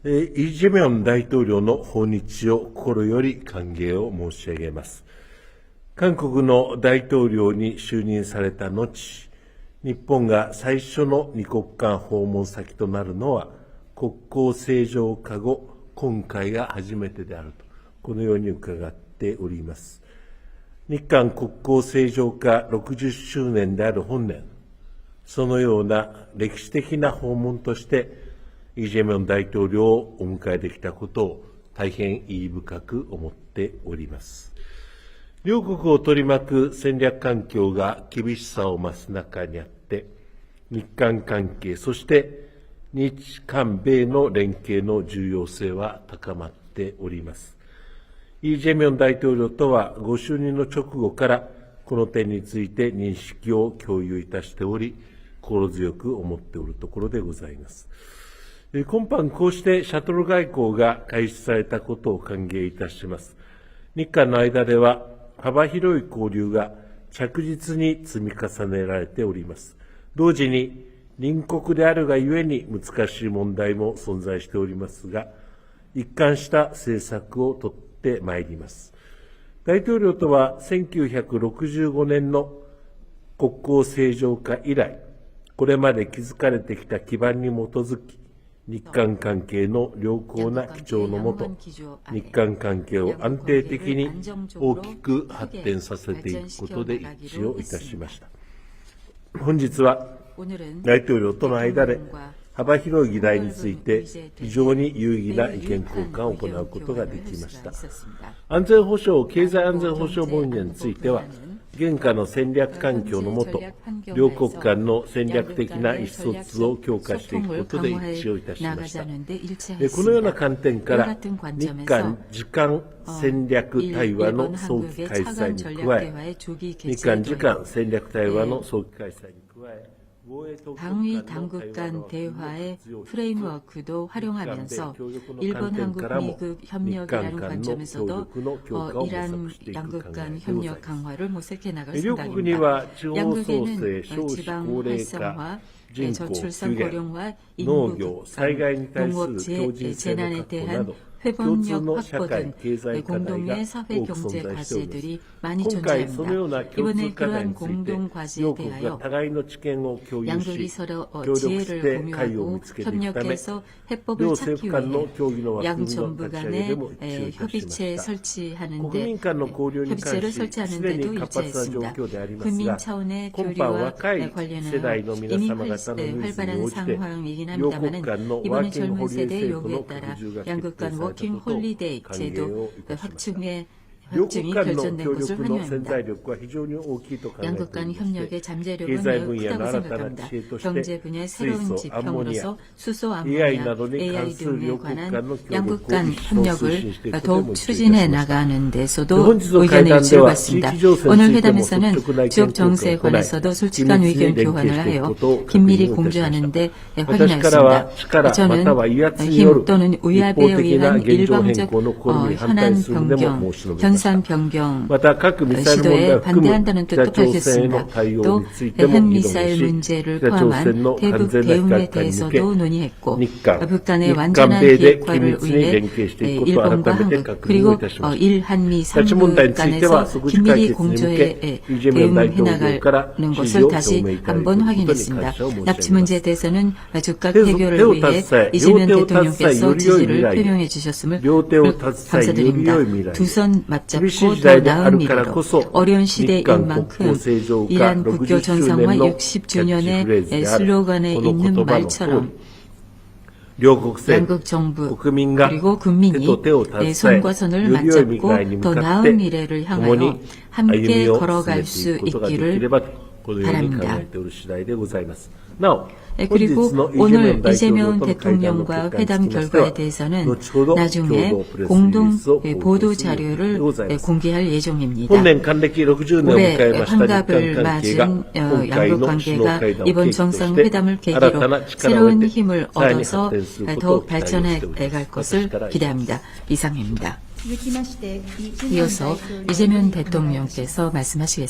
イ・ジェミョン大統領の訪日を心より歓迎を申し上げます。韓国の大統領に就任された後、日本が最初の二国間訪問先となるのは、国交正常化後、今回が初めてであると、このように伺っております。日韓国交正常化60周年である本年、そのような歴史的な訪問として、イ・ジェミョン大統領をお迎えできたことを大変意義深く思っております。両国を取り巻く戦略環境が厳しさを増す中にあって、日韓関係、そして日韓米の連携の重要性は高まっております。イ・ジェミョン大統領とはご就任の直後からこの点について認識を共有いたしており、心強く思っておるところでございます。今般こうしてシャトル外交が開始されたことを歓迎いたします。日韓の間では幅広い交流が着実に積み重ねられております。同時に隣国であるがゆえに難しい問題も存在しておりますが、一貫した政策をとってまいります。大統領とは1965年の国交正常化以来、これまで築かれてきた基盤に基づき、日韓関係の良好な基調のもと、日韓関係を安定的に大きく発展させていくことで一致をいたしました。本日は大統領との間で幅広い議題について非常に有意義な意見交換を行うことができました。安全保障、経済安全保障分野については、現下の戦略環境のもと、両国間の戦略的な意思疎通を強化していくことで一致をいたしました。このような観点から、日韓時間戦略対話の早期開催に加え、日韓時間戦略対話の早期開催に加え、방위 당국 간 대화의 프레임워크도 활용하면서 일본, 한국, 미국 협력이라는 관점에서도 이란 양국 간 협력 강화를 모색해 나갈 생각입니다. 양국에는 지방 활성화, 저출산 고령화, 인구 급감, 농업 재난에 대한 회복력 확보 등 공동의 사회 경제 과제들이 많이 존재합니다. 이번에 그러한 공동 과제에 대하여 양국이 서로 지혜를 공유하고 협력해서 해법을 찾기 위해 양 정부 간의 협의체 설치하는 데 협의체를 설치하는 데도 일치했습니다. 국민 차원의 교류와 관련하여 이미 활발한 상황이긴 합니다만 이번에 젊은 세대의 요구에 따라 양국 간 워킹 홀리데이 제도 확증이 결정된 것을 환영합니다. 양국 간 협력의 잠재력은 매우 크다고 생각합니다. 경제 분야의 새로운 지평으로서 수소 암모니아, AI 등에 관한 양국 간 협력을 더욱 추진해 나가는 데서도 의견을 주고받습니다. 오늘 회담에서는 지역 정세에 관해서도 솔직한 의견 교환을 하여 긴밀히 공조하는 데 확인하였습니다. 저는 힘 또는 위압에 의한 일방적 현안 변경, 현상 변경 시도에 반대한다는 뜻도 밝혔습니다. 또 핵미사일 문제를 포함한 대북 대응에 대해서도 논의했고 북 간의 완전한 비핵화를 위해 일본과 한국 그리고 일한미 삼국 간에서 긴밀히 공조해 대응해 나가는 것을 다시 한번 확인했습니다. 납치 문제에 대해서는 즉각 해결을 위해 이재명 대통령께서 지지를 표명해 주셨음을 감사드립니다. 두 손 맞잡고 더 나은 미래로 어려운 시대인 만큼 이란 국교 정상화 60주년의 슬로건에 있는 말처럼 양국 정부 그리고 국민이 손과 손을 맞잡고 더 나은 미래를 향하여 함께 걸어갈 수 있기를 바랍니다. 그리고 오늘 이재명 대통령과 회담 결과에 대해서는 나중에 공동 보도 자료를 공개할 예정입니다. 올해 환갑을 맞은 양국 관계가 이번 정상회담을 계기로 새로운 힘을 얻어서 더욱 발전해 갈 것을 기대합니다. 이상입니다. 이어서 이재명 대통령께서 말씀하시겠습니다.